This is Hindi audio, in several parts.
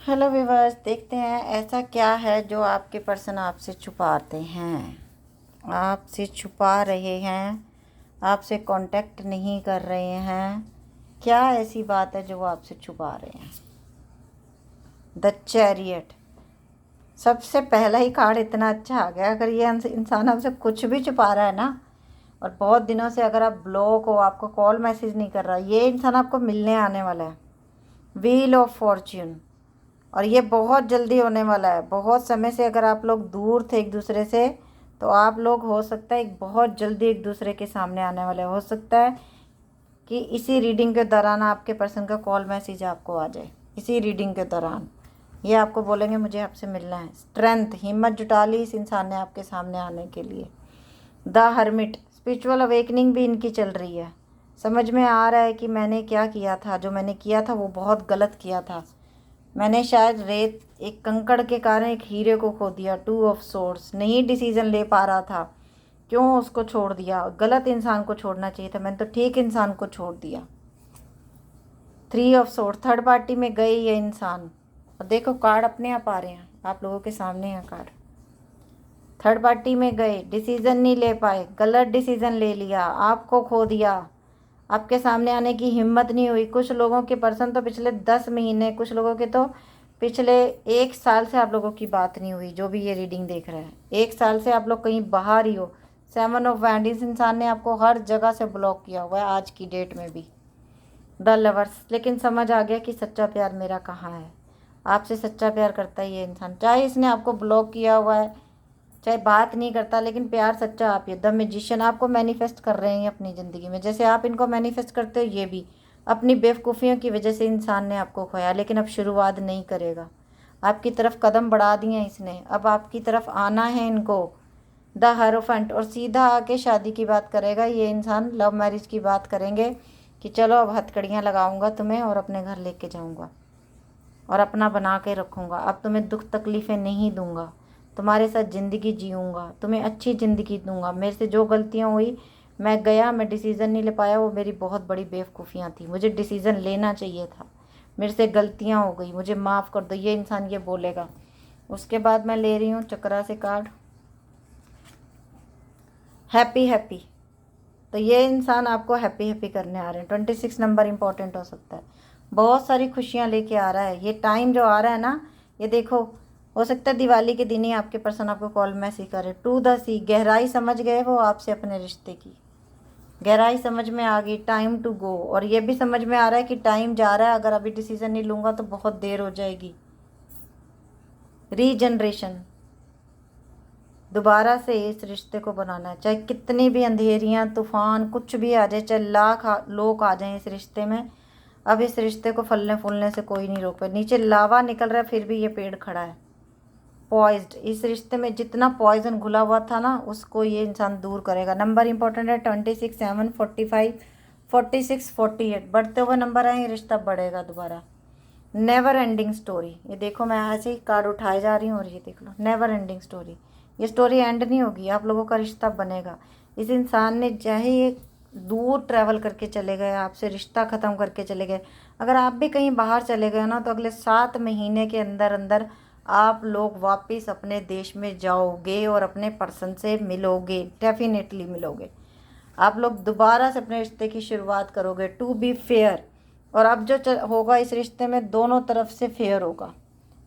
हेलो व्यूवर्स, देखते हैं ऐसा क्या है जो आपके पर्सन आपसे छुपाते हैं। आपसे छुपा रहे हैं, आपसे कांटेक्ट नहीं कर रहे हैं। क्या ऐसी बात है जो वो आपसे छुपा रहे हैं। द चैरियट, सबसे पहला ही कार्ड इतना अच्छा आ गया। अगर ये इंसान आपसे कुछ भी छुपा रहा है ना, और बहुत दिनों से अगर आप ब्लॉक हो, आपको कॉल मैसेज नहीं कर रहा, ये इंसान आपको मिलने आने वाला है। व्हील ऑफ फॉर्च्यून, और ये बहुत जल्दी होने वाला है। बहुत समय से अगर आप लोग दूर थे एक दूसरे से, तो आप लोग हो सकता है एक बहुत जल्दी एक दूसरे के सामने आने वाले। हो सकता है कि इसी रीडिंग के दौरान आपके पर्सन का कॉल मैसेज आपको आ जाए। इसी रीडिंग के दौरान ये आपको बोलेंगे मुझे आपसे मिलना है। स्ट्रेंथ, हिम्मत जुटा ली इस इंसान ने आपके सामने आने के लिए। द हर्मिट, स्पिरिचुअल अवेकनिंग भी इनकी चल रही है। समझ में आ रहा है कि मैंने क्या किया था, जो मैंने किया था वो बहुत गलत किया था। मैंने शायद रेत, एक कंकड़ के कारण एक हीरे को खो दिया। टू ऑफ सोर्ड्स, नहीं डिसीजन ले पा रहा था, क्यों उसको छोड़ दिया। गलत इंसान को छोड़ना चाहिए था, मैंने तो ठीक इंसान को छोड़ दिया। Three of sword, third party में गए ये इंसान, और देखो कार्ड अपने आप आ रहे हैं, आप लोगों के सामने है कार्ड। थर्ड पार्टी में गए, डिसीजन नहीं ले पाए, गलत डिसीजन ले लिया, आपको खो दिया। आपके सामने आने की हिम्मत नहीं हुई। कुछ लोगों के पर्सन तो पिछले 10 महीने, कुछ लोगों के तो पिछले 1 साल से आप लोगों की बात नहीं हुई। जो भी ये रीडिंग देख रहे हैं, 1 साल से आप लोग कहीं बाहर ही हो। 7 ऑफ वैंड, इस इंसान ने आपको हर जगह से ब्लॉक किया हुआ है आज की डेट में भी। द लवर्स, लेकिन समझ आ गया कि सच्चा प्यार मेरा कहाँ है। आपसे सच्चा प्यार करता है ये इंसान, चाहे इसने आपको ब्लॉक किया हुआ है, चाहे बात नहीं करता, लेकिन प्यार सच्चा आप ही। द मैजिशियन, आपको मैनिफेस्ट कर रहे हैं अपनी ज़िंदगी में। जैसे आप इनको मैनिफेस्ट करते हो, ये भी अपनी बेवकूफ़ियों की वजह से इंसान ने आपको खोया, लेकिन अब शुरुआत नहीं करेगा। आपकी तरफ कदम बढ़ा दिए हैं इसने, अब आपकी तरफ आना है इनको। द हेरोफेंट, और सीधा आके शादी की बात करेगा ये इंसान। लव मैरिज की बात करेंगे कि चलो अब हथकड़ियाँ लगाऊंगा तुम्हें और अपने घर लेके जाऊंगा और अपना बना के रखूंगा। अब तुम्हें दुख तकलीफ़ें नहीं दूंगा, तुम्हारे साथ ज़िंदगी जीऊँगा, तुम्हें अच्छी ज़िंदगी दूंगा। मेरे से जो गलतियाँ हुई, मैं डिसीज़न नहीं ले पाया, वो मेरी बहुत बड़ी बेवकूफ़ियाँ थी। मुझे डिसीज़न लेना चाहिए था, मेरे से गलतियाँ हो गई, मुझे माफ़ कर दो, ये इंसान ये बोलेगा। उसके बाद मैं ले रही हूँ चक्रा से कार्ड, हैप्पी हैप्पी। तो ये इंसान आपको हैप्पी हैप्पी करने आ रहे हैं। 26 नंबर इंपॉर्टेंट हो सकता है, बहुत सारी खुशियाँ लेके आ रहा है। ये टाइम जो आ रहा है ना, ये देखो, हो सकता है दिवाली के दिन ही आपके पर्सन आपको कॉल मैसेज करे। टू द सी, गहराई समझ गए वो आपसे, अपने रिश्ते की गहराई समझ में आ गई। टाइम टू गो, और ये भी समझ में आ रहा है कि टाइम जा रहा है, अगर अभी डिसीजन नहीं लूँगा तो बहुत देर हो जाएगी। रीजनरेशन, दोबारा से इस रिश्ते को बनाना है। चाहे कितनी भी अंधेरियां, तूफान, कुछ भी आ जाए, चाहे लाख लोग आ जाएं इस रिश्ते में, अब इस रिश्ते को फलने फूलने से कोई नहीं रोक पाए। नीचे लावा निकल रहा है, फिर भी ये पेड़ खड़ा है। पॉइज्ड, इस रिश्ते में जितना पॉइजन घुला हुआ था ना, उसको ये इंसान दूर करेगा। नंबर इंपॉर्टेंट है 26, 7, 45, 46, 48, बढ़ते हुए नंबर आए, ये रिश्ता बढ़ेगा दोबारा। नेवर एंडिंग स्टोरी, ये देखो मैं ऐसे ही कार्ड उठाए जा रही हूँ और ये देख लो, नेवर एंडिंग स्टोरी। ये स्टोरी एंड नहीं होगी, आप लोगों का रिश्ता बनेगा। इस इंसान ने चाहे ये दूर ट्रैवल करके चले गए, आपसे रिश्ता ख़त्म करके चले गए, अगर आप भी कहीं बाहर चले गए ना, तो अगले 7 महीने के अंदर अंदर आप लोग वापस अपने देश में जाओगे और अपने पर्सन से मिलोगे, डेफिनेटली मिलोगे। आप लोग दोबारा से अपने रिश्ते की शुरुआत करोगे। टू बी फेयर, और अब जो होगा इस रिश्ते में, दोनों तरफ से फेयर होगा,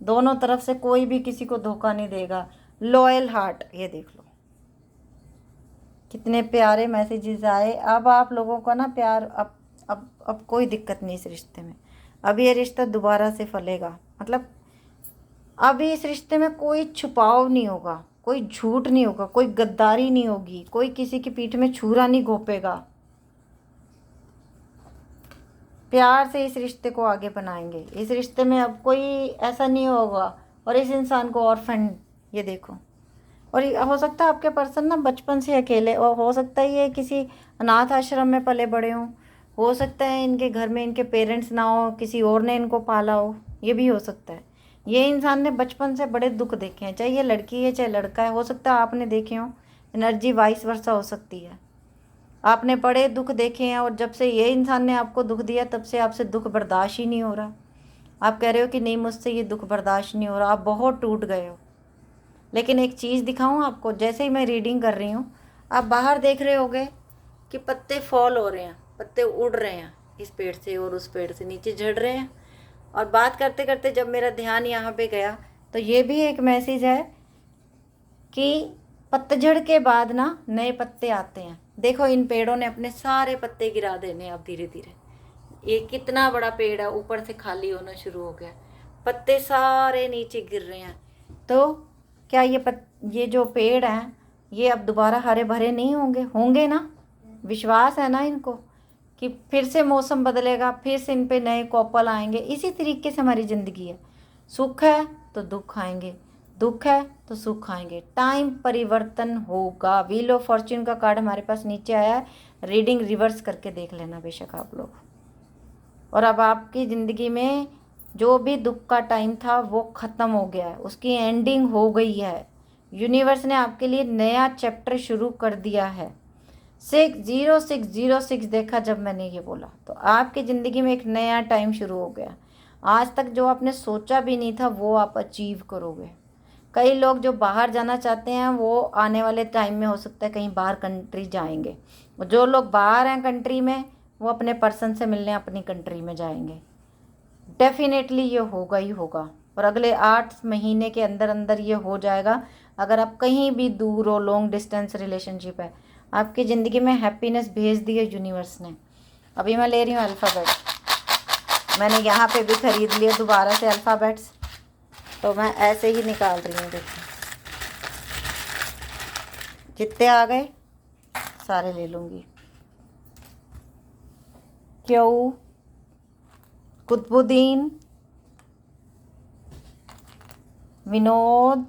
दोनों तरफ से कोई भी किसी को धोखा नहीं देगा। लॉयल हार्ट, ये देख लो कितने प्यारे मैसेजेस आए। अब आप लोगों का ना प्यार, अब कोई दिक्कत नहीं इस रिश्ते में। अब ये रिश्ता दोबारा से फलेगा, मतलब अभी इस रिश्ते में कोई छुपाव नहीं होगा, कोई झूठ नहीं होगा, कोई गद्दारी नहीं होगी, कोई किसी की पीठ में छुरा नहीं घोंपेगा। प्यार से इस रिश्ते को आगे बनाएंगे। इस रिश्ते में अब कोई ऐसा नहीं होगा। और इस इंसान को ऑर्फन, ये देखो, और हो सकता है आपके पर्सन ना बचपन से अकेले, और हो सकता है ये किसी अनाथ आश्रम में पले बड़े हों, हो सकता है इनके घर में इनके पेरेंट्स ना हो, किसी और ने इनको पाला हो, ये भी हो सकता है। ये इंसान ने बचपन से बड़े दुख देखे हैं, चाहे ये लड़की है चाहे लड़का है, हो सकता है आपने देखे हो। एनर्जी वाइस वर्सा हो सकती है, आपने बड़े दुख देखे हैं, और जब से ये इंसान ने आपको दुख दिया, तब से आपसे दुख बर्दाश्त ही नहीं हो रहा। आप कह रहे हो कि नहीं मुझसे ये दुख बर्दाश्त नहीं हो रहा, आप बहुत टूट गए हो। लेकिन एक चीज़ दिखाऊं आपको, जैसे ही मैं रीडिंग कर रही हूँ, आप बाहर देख रहे होगे कि पत्ते फॉल हो रहे हैं, पत्ते उड़ रहे हैं, इस पेड़ से और उस पेड़ से नीचे झड़ रहे हैं। और बात करते करते जब मेरा ध्यान यहाँ पे गया, तो ये भी एक मैसेज है कि पतझड़ के बाद ना नए पत्ते आते हैं। देखो इन पेड़ों ने अपने सारे पत्ते गिरा देने अब धीरे धीरे। ये कितना बड़ा पेड़ है, ऊपर से खाली होना शुरू हो गया, पत्ते सारे नीचे गिर रहे हैं। तो क्या ये जो पेड़ हैं ये अब दोबारा हरे भरे नहीं होंगे? होंगे ना। विश्वास है ना इनको कि फिर से मौसम बदलेगा, फिर से इन पे नए कोपल आएंगे। इसी तरीके से हमारी ज़िंदगी है, सुख है तो दुख आएंगे, दुख है तो सुख आएंगे। टाइम परिवर्तन होगा। व्हील ऑफ फॉर्च्यून का कार्ड हमारे पास नीचे आया है, रीडिंग रिवर्स करके देख लेना बेशक आप लोग। और अब आपकी ज़िंदगी में जो भी दुख का टाइम था वो ख़त्म हो गया है, उसकी एंडिंग हो गई है। यूनिवर्स ने आपके लिए नया चैप्टर शुरू कर दिया है। 60606 देखा जब मैंने ये बोला, तो आपकी ज़िंदगी में एक नया टाइम शुरू हो गया। आज तक जो आपने सोचा भी नहीं था वो आप अचीव करोगे। कई लोग जो बाहर जाना चाहते हैं वो आने वाले टाइम में हो सकता है कहीं बाहर कंट्री जाएंगे। जो लोग बाहर हैं कंट्री में, वो अपने पर्सन से मिलने अपनी कंट्री में जाएंगे। डेफिनेटली ये होगा ही होगा, और अगले 8 महीने के अंदर अंदर ये हो जाएगा। अगर आप कहीं भी दूर हो, लॉन्ग डिस्टेंस रिलेशनशिप है, आपकी ज़िंदगी में हैप्पीनेस भेज दी है यूनिवर्स ने। अभी मैं ले रही हूँ अल्फ़ाबेट। मैंने यहाँ पे भी ख़रीद लिए दोबारा से अल्फ़ाबेट्स, तो मैं ऐसे ही निकाल रही हूँ। देखिए जितने आ गए सारे ले लूँगी। क्यों? कुतुबुद्दीन, विनोद,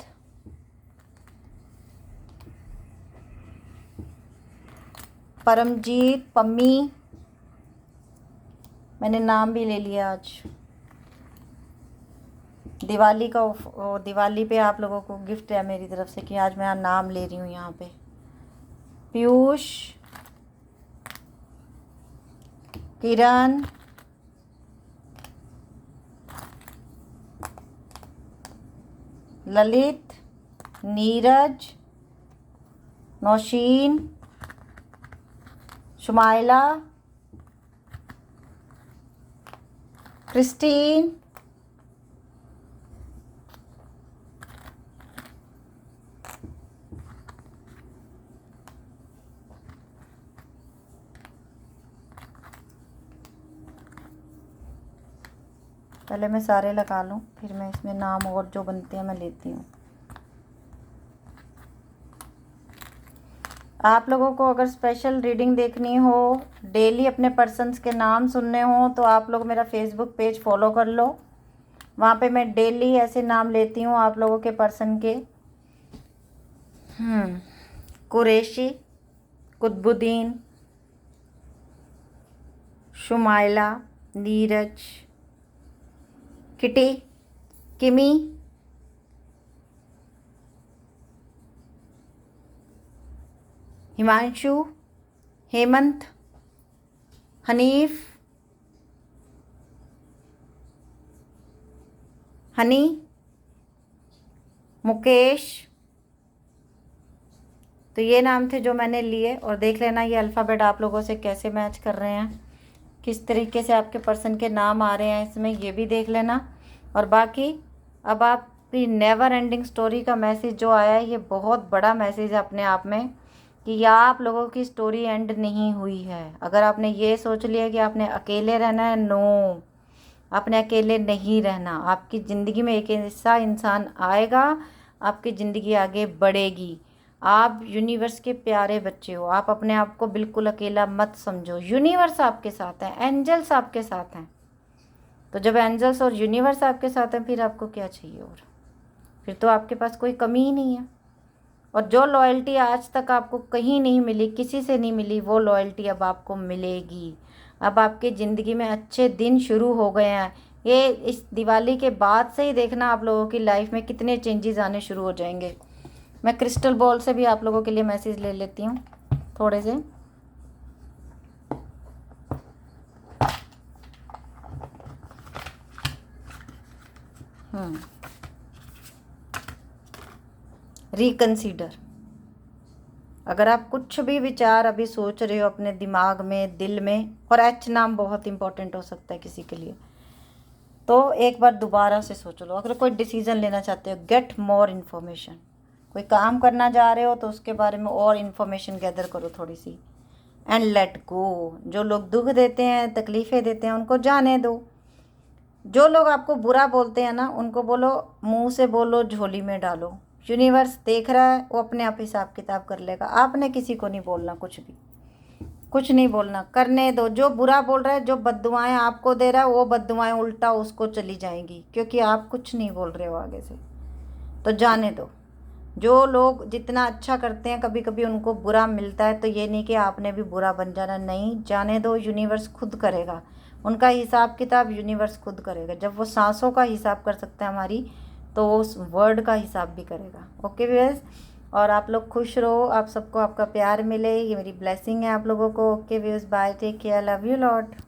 परमजीत, पम्मी, मैंने नाम भी ले लिया आज। दिवाली का दिवाली पे आप लोगों को गिफ्ट है मेरी तरफ से कि आज मैं नाम ले रही हूँ यहाँ पे। पीयूष, किरण, ललित, नीरज, नौशीन, शुमाइला, क्रिस्टीन, पहले मैं सारे लगा लूँ, फिर मैं इसमें नाम और जो बनते हैं मैं लेती हूँ। आप लोगों को अगर स्पेशल रीडिंग देखनी हो, डेली अपने पर्सन्स के नाम सुनने हो, तो आप लोग मेरा फेसबुक पेज फॉलो कर लो। वहाँ पे मैं डेली ऐसे नाम लेती हूँ आप लोगों के पर्सन के। कुरैशी, कुतुबुद्दीन, शुमाइला, नीरज, किटी, किमी, हिमांशु, हेमंत, हनीफ, हनी, मुकेश। तो ये नाम थे जो मैंने लिए, और देख लेना ये अल्फ़ाबेट आप लोगों से कैसे मैच कर रहे हैं, किस तरीके से आपके पर्सन के नाम आ रहे हैं इसमें, ये भी देख लेना। और बाकी अब आपकी नेवर एंडिंग स्टोरी का मैसेज जो आया है, ये बहुत बड़ा मैसेज है अपने आप में, कि आप लोगों की स्टोरी एंड नहीं हुई है। अगर आपने ये सोच लिया कि आपने अकेले रहना है, नो, आपने अकेले नहीं रहना। आपकी ज़िंदगी में एक ऐसा इंसान आएगा, आपकी ज़िंदगी आगे बढ़ेगी। आप यूनिवर्स के प्यारे बच्चे हो, आप अपने आप को बिल्कुल अकेला मत समझो। यूनिवर्स आपके साथ है, एंजल्स आपके साथ हैं। तो जब एंजल्स और यूनिवर्स आपके साथ हैं, फिर आपको क्या चाहिए? और फिर तो आपके पास कोई कमी ही नहीं है। और जो लॉयल्टी आज तक आपको कहीं नहीं मिली, किसी से नहीं मिली, वो लॉयल्टी अब आपको मिलेगी। अब आपकी ज़िंदगी में अच्छे दिन शुरू हो गए हैं। ये इस दिवाली के बाद से ही देखना आप लोगों की लाइफ में कितने चेंजेस आने शुरू हो जाएंगे। मैं क्रिस्टल बॉल से भी आप लोगों के लिए मैसेज ले लेती हूँ थोड़े से। रिकंसीडर। अगर आप कुछ भी विचार अभी सोच रहे हो अपने दिमाग में, दिल में, और एच नाम बहुत इंपॉर्टेंट हो सकता है किसी के लिए, तो एक बार दोबारा से सोच लो। अगर कोई डिसीजन लेना चाहते हो, गेट मोर इन्फॉर्मेशन। कोई काम करना जा रहे हो तो उसके बारे में और इन्फॉर्मेशन गैदर करो थोड़ी सी, एंड लेट गो। जो लोग दुख देते हैं, तकलीफ़ें देते हैं, उनको जाने दो। जो लोग आपको बुरा बोलते हैं ना, उनको बोलो, मुंह से बोलो, झोली में डालो। यूनिवर्स देख रहा है, वो अपने आप हिसाब किताब कर लेगा। आपने किसी को नहीं बोलना, कुछ नहीं बोलना, करने दो। जो बुरा बोल रहा है, जो बद्दुआएं आपको दे रहा है, वो बद्दुआएं उल्टा उसको चली जाएंगी, क्योंकि आप कुछ नहीं बोल रहे हो आगे से। तो जाने दो। जो लोग जितना अच्छा करते हैं, कभी कभी उनको बुरा मिलता है, तो ये नहीं कि आपने भी बुरा बन जाना, नहीं, जाने दो। यूनिवर्स खुद करेगा, उनका हिसाब किताब यूनिवर्स खुद करेगा। जब वो सांसों का हिसाब कर सकता है हमारी, तो वो उस वर्ड का हिसाब भी करेगा। ओके व्यूअर्स, और आप लोग खुश रहो, आप सबको आपका प्यार मिले, ये मेरी ब्लेसिंग है आप लोगों को। Okay viewers, bye, take care, love you lot.